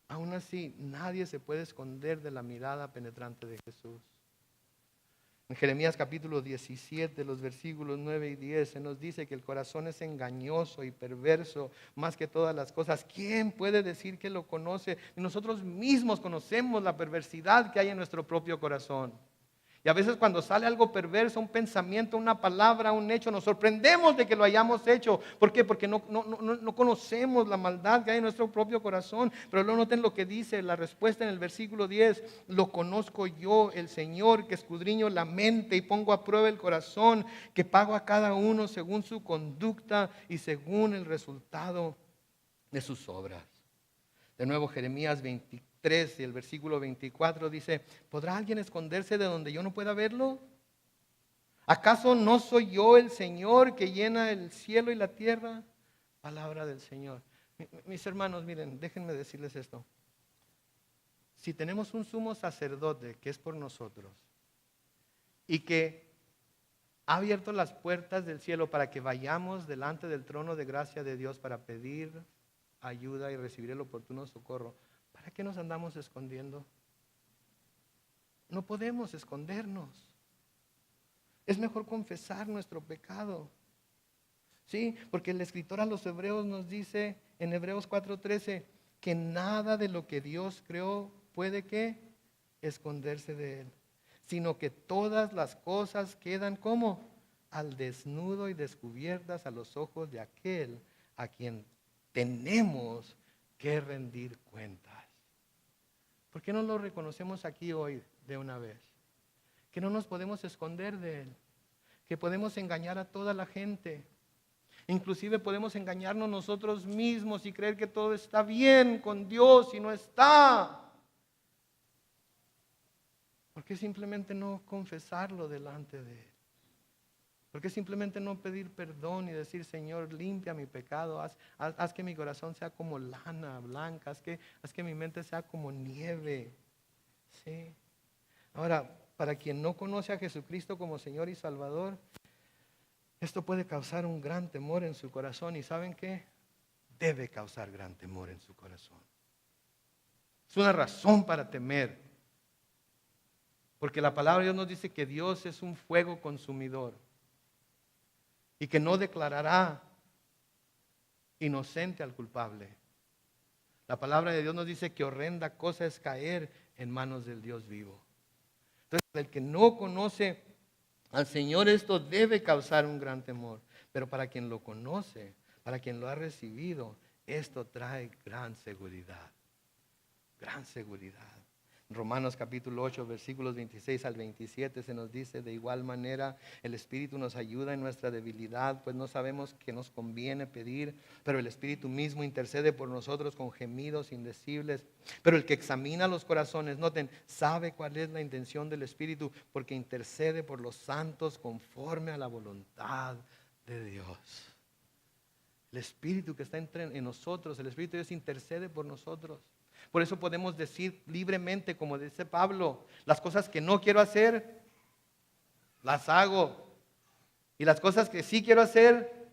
Aún así, nadie se puede esconder de la mirada penetrante de Jesús. En Jeremías capítulo 17, los versículos 9 y 10, se nos dice que el corazón es engañoso y perverso más que todas las cosas. ¿Quién puede decir que lo conoce? Nosotros mismos conocemos la perversidad que hay en nuestro propio corazón. Y a veces cuando sale algo perverso, un pensamiento, una palabra, un hecho, nos sorprendemos de que lo hayamos hecho. ¿Por qué? Porque no conocemos la maldad que hay en nuestro propio corazón. Pero luego noten lo que dice la respuesta en el versículo 10. Lo conozco yo, el Señor, que escudriño la mente y pongo a prueba el corazón, que pago a cada uno según su conducta y según el resultado de sus obras. De nuevo Jeremías 23 y el versículo 24 dice, ¿podrá alguien esconderse de donde yo no pueda verlo? ¿Acaso no soy yo el Señor que llena el cielo y la tierra? Palabra del Señor. Mis hermanos, miren, déjenme decirles esto. Si tenemos un sumo sacerdote que es por nosotros y que ha abierto las puertas del cielo para que vayamos delante del trono de gracia de Dios para pedir ayuda y recibir el oportuno socorro, ¿para qué nos andamos escondiendo? No podemos escondernos. Es mejor confesar nuestro pecado. Sí, porque el escritor a los Hebreos nos dice en Hebreos 4:13 que nada de lo que Dios creó puede ¿qué? Esconderse de Él, sino que todas las cosas quedan como al desnudo y descubiertas a los ojos de aquel a quien tenemos que rendir cuentas. ¿Por qué no lo reconocemos aquí hoy de una vez? Que no nos podemos esconder de Él, que podemos engañar a toda la gente, inclusive podemos engañarnos nosotros mismos y creer que todo está bien con Dios y no está. ¿Por qué simplemente no confesarlo delante de Él? ¿Por qué simplemente no pedir perdón y decir, Señor, limpia mi pecado, haz que mi corazón sea como lana blanca, haz que mi mente sea como nieve? ¿Sí? Ahora, para quien no conoce a Jesucristo como Señor y Salvador, esto puede causar un gran temor en su corazón. ¿Y saben qué? Debe causar gran temor en su corazón. Es una razón para temer. Porque la palabra de Dios nos dice que Dios es un fuego consumidor y que no declarará inocente al culpable. La palabra de Dios nos dice que horrenda cosa es caer en manos del Dios vivo. Entonces, el que no conoce al Señor, esto debe causar un gran temor. Pero para quien lo conoce, para quien lo ha recibido, esto trae gran seguridad. Gran seguridad. Romanos capítulo 8, versículos 26 al 27 se nos dice: de igual manera el Espíritu nos ayuda en nuestra debilidad, pues no sabemos qué nos conviene pedir, pero el Espíritu mismo intercede por nosotros con gemidos indecibles. Pero el que examina los corazones, noten, sabe cuál es la intención del Espíritu, porque intercede por los santos conforme a la voluntad de Dios. El Espíritu que está en nosotros, el Espíritu de Dios intercede por nosotros. Por eso podemos decir libremente, como dice Pablo: las cosas que no quiero hacer, las hago. Y las cosas que sí quiero hacer,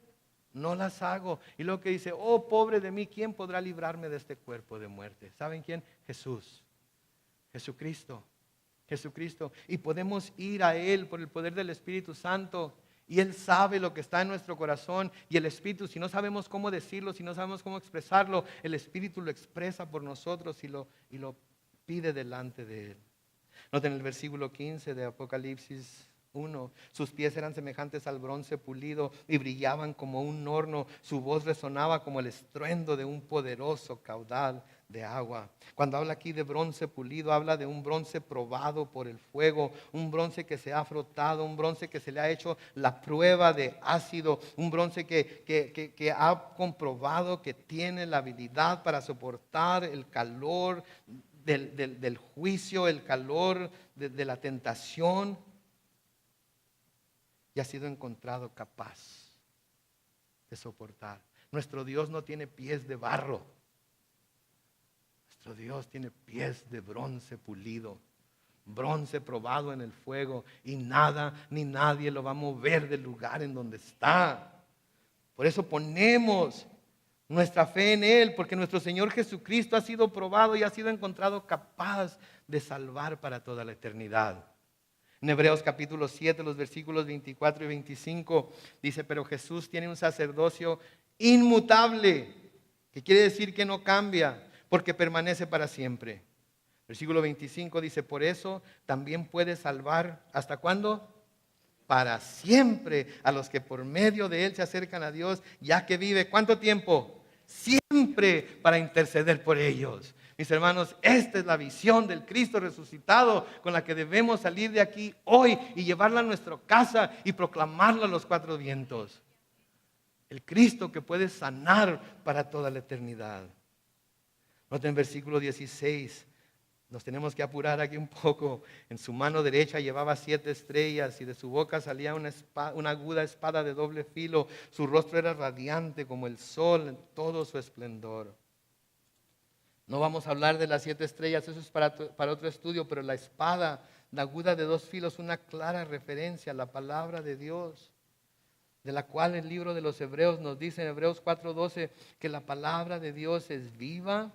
no las hago. Y luego que dice: oh, pobre de mí, ¿quién podrá librarme de este cuerpo de muerte? ¿Saben quién? Jesús. Jesucristo. Jesucristo. Y podemos ir a Él por el poder del Espíritu Santo. Y Él sabe lo que está en nuestro corazón. Y el Espíritu, si no sabemos cómo decirlo, si no sabemos cómo expresarlo, el Espíritu lo expresa por nosotros y lo pide delante de Él. Noten el versículo 15 de Apocalipsis 1. Sus pies eran semejantes al bronce pulido y brillaban como un horno. Su voz resonaba como el estruendo de un poderoso caudal de agua. Cuando habla aquí de bronce pulido, habla de un bronce probado por el fuego, un bronce que se ha frotado, un bronce que se le ha hecho la prueba de ácido, un bronce que ha comprobado que tiene la habilidad para soportar el calor del juicio, el calor de la tentación, y ha sido encontrado capaz de soportar. Nuestro Dios no tiene pies de barro. Nuestro Dios tiene pies de bronce pulido, bronce probado en el fuego, y nada ni nadie lo va a mover del lugar en donde está. Por eso ponemos nuestra fe en Él, porque nuestro Señor Jesucristo ha sido probado y ha sido encontrado capaz de salvar para toda la eternidad. En Hebreos capítulo 7, los versículos 24 y 25 dice: pero Jesús tiene un sacerdocio inmutable, que quiere decir que no cambia, porque permanece para siempre. Versículo 25 dice: por eso también puede salvar, ¿hasta cuándo? Para siempre a los que por medio de Él se acercan a Dios, ya que vive, ¿cuánto tiempo? Siempre, para interceder por ellos. Mis hermanos, esta es la visión del Cristo resucitado con la que debemos salir de aquí hoy y llevarla a nuestra casa y proclamarla a los cuatro vientos. El Cristo que puede sanar para toda la eternidad. Noten versículo 16. Nos tenemos que apurar aquí un poco. En su mano derecha llevaba 7 estrellas y de su boca salía una aguda espada de doble filo. Su rostro era radiante como el sol en todo su esplendor. No vamos a hablar de las 7 estrellas, eso es para otro estudio, pero la espada, la aguda de 2 filos, una clara referencia a la palabra de Dios, de la cual el libro de los Hebreos nos dice en Hebreos 4:12 que la palabra de Dios es viva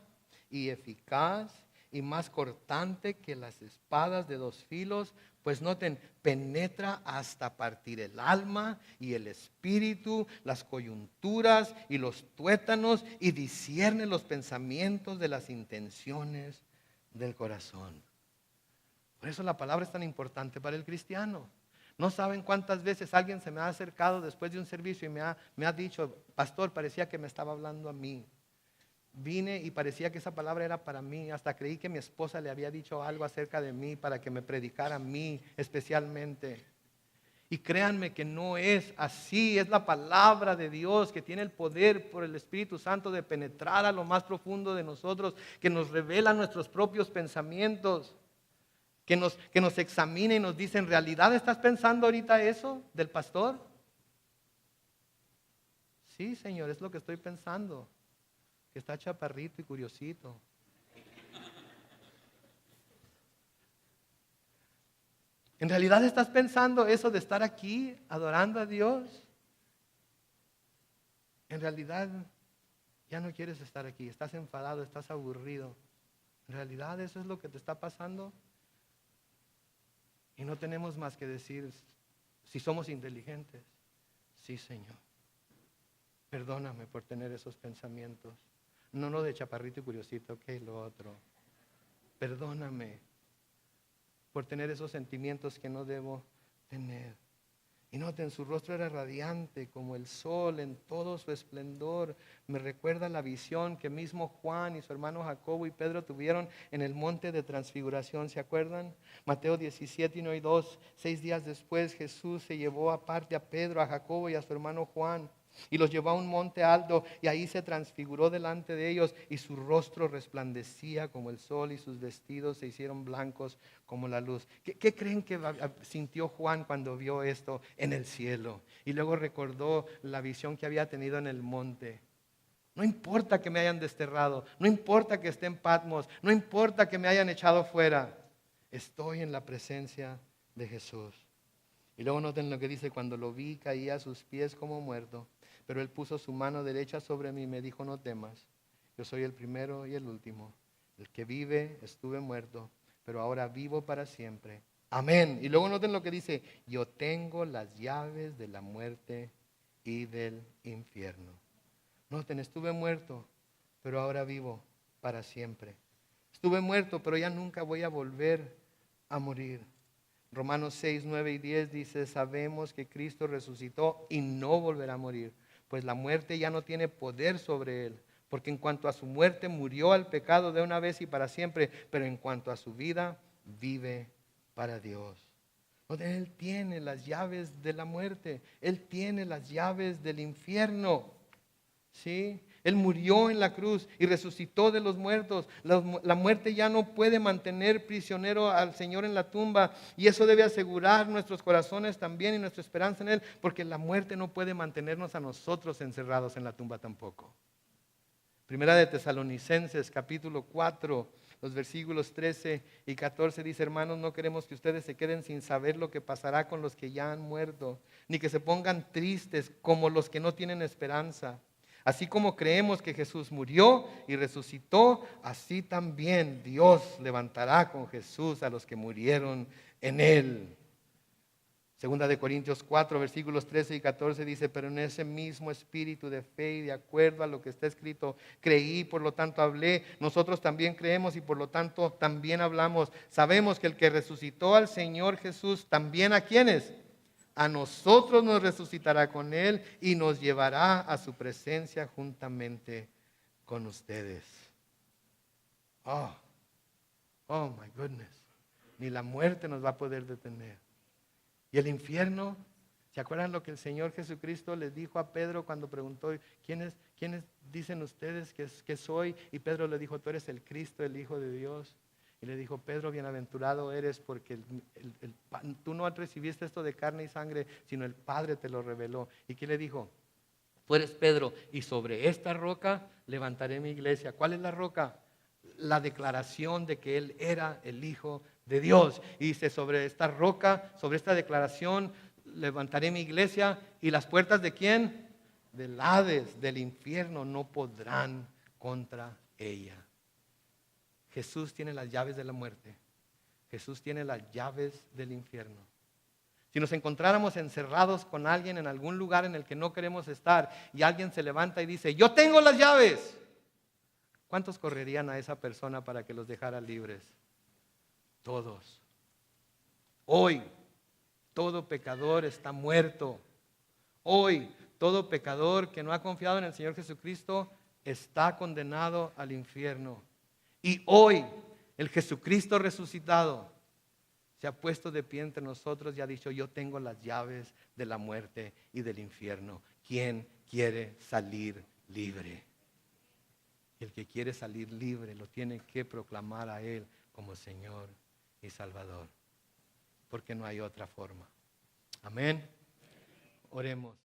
y eficaz y más cortante que las espadas de 2 filos, pues noten, penetra hasta partir el alma y el espíritu, las coyunturas y los tuétanos, y discierne los pensamientos de las intenciones del corazón. Por eso la palabra es tan importante para el cristiano. No saben cuántas veces alguien se me ha acercado después de un servicio y me ha dicho: pastor, parecía que me estaba hablando a mí. Vine y parecía que esa palabra era para mí. Hasta creí que mi esposa le había dicho algo acerca de mí para que me predicara a mí especialmente. Y créanme que no es así. Es la palabra de Dios que tiene el poder por el Espíritu Santo de penetrar a lo más profundo de nosotros, que nos revela nuestros propios pensamientos, que nos examina y nos dice: ¿en realidad estás pensando ahorita eso del pastor? Sí, Señor, es lo que estoy pensando. Que está chaparrito y curiosito. ¿En realidad estás pensando eso de estar aquí adorando a Dios? En realidad ya no quieres estar aquí, estás enfadado, estás aburrido. ¿En realidad eso es lo que te está pasando? Y no tenemos más que decir, si somos inteligentes: sí, Señor, perdóname por tener esos pensamientos. No de chaparrito y curiosito, ok, lo otro. Perdóname por tener esos sentimientos que no debo tener. Y noten, su rostro era radiante como el sol en todo su esplendor. Me recuerda la visión que mismo Juan y su hermano Jacobo y Pedro tuvieron en el monte de transfiguración. ¿Se acuerdan? Mateo 17, 1 y 2. 6 días después Jesús se llevó aparte a Pedro, a Jacobo y a su hermano Juan. Y los llevó a un monte alto y ahí se transfiguró delante de ellos y su rostro resplandecía como el sol y sus vestidos se hicieron blancos como la luz. ¿Qué creen que sintió Juan cuando vio esto en el cielo? Y luego recordó la visión que había tenido en el monte. No importa que me hayan desterrado, no importa que esté en Patmos, no importa que me hayan echado fuera, estoy en la presencia de Jesús. Y luego noten lo que dice: cuando lo vi caía a sus pies como muerto, pero él puso su mano derecha sobre mí y me dijo: no temas, yo soy el primero y el último, el que vive. Estuve muerto, pero ahora vivo para siempre. Amén. Y luego noten lo que dice: yo tengo las llaves de la muerte y del infierno. Noten, estuve muerto, pero ahora vivo para siempre. Estuve muerto, pero ya nunca voy a volver a morir. Romanos 6, 9 y 10 dice: sabemos que Cristo resucitó y no volverá a morir, pues la muerte ya no tiene poder sobre él, porque en cuanto a su muerte murió al pecado de una vez y para siempre, pero en cuanto a su vida vive para Dios. Él tiene las llaves de la muerte, Él tiene las llaves del infierno. ¿Sí? Él murió en la cruz y resucitó de los muertos. La muerte ya no puede mantener prisionero al Señor en la tumba, y eso debe asegurar nuestros corazones también y nuestra esperanza en Él, porque la muerte no puede mantenernos a nosotros encerrados en la tumba tampoco. Primera de Tesalonicenses capítulo 4, los versículos 13 y 14 dice: hermanos, no queremos que ustedes se queden sin saber lo que pasará con los que ya han muerto, ni que se pongan tristes como los que no tienen esperanza. Así como creemos que Jesús murió y resucitó, así también Dios levantará con Jesús a los que murieron en Él. Segunda de Corintios 4, versículos 13 y 14 dice: pero en ese mismo espíritu de fe y de acuerdo a lo que está escrito, creí, por lo tanto hablé. Nosotros también creemos y por lo tanto también hablamos. Sabemos que el que resucitó al Señor Jesús, también ¿a quiénes? A nosotros nos resucitará con Él y nos llevará a su presencia juntamente con ustedes. Oh my goodness. Ni la muerte nos va a poder detener. Y el infierno, ¿se acuerdan lo que el Señor Jesucristo les dijo a Pedro cuando preguntó: ¿quiénes dicen ustedes que soy? Y Pedro le dijo: tú eres el Cristo, el Hijo de Dios. Y le dijo: Pedro, bienaventurado eres, porque tú no recibiste esto de carne y sangre, sino el Padre te lo reveló. ¿Y qué le dijo? Tú eres Pedro, y sobre esta roca levantaré mi iglesia. ¿Cuál es la roca? La declaración de que Él era el Hijo de Dios. Y dice: sobre esta roca, sobre esta declaración, levantaré mi iglesia, y las puertas ¿de quién? Del Hades, del infierno, no podrán contra ella. Jesús tiene las llaves de la muerte. Jesús tiene las llaves del infierno. Si nos encontráramos encerrados con alguien en algún lugar en el que no queremos estar, y alguien se levanta y dice: yo tengo las llaves, ¿cuántos correrían a esa persona para que los dejara libres? Todos. Hoy todo pecador está muerto. Hoy todo pecador que no ha confiado en el Señor Jesucristo está condenado al infierno. Y hoy el Jesucristo resucitado se ha puesto de pie entre nosotros y ha dicho: yo tengo las llaves de la muerte y del infierno. ¿Quién quiere salir libre? El que quiere salir libre lo tiene que proclamar a Él como Señor y Salvador, porque no hay otra forma. Amén. Oremos.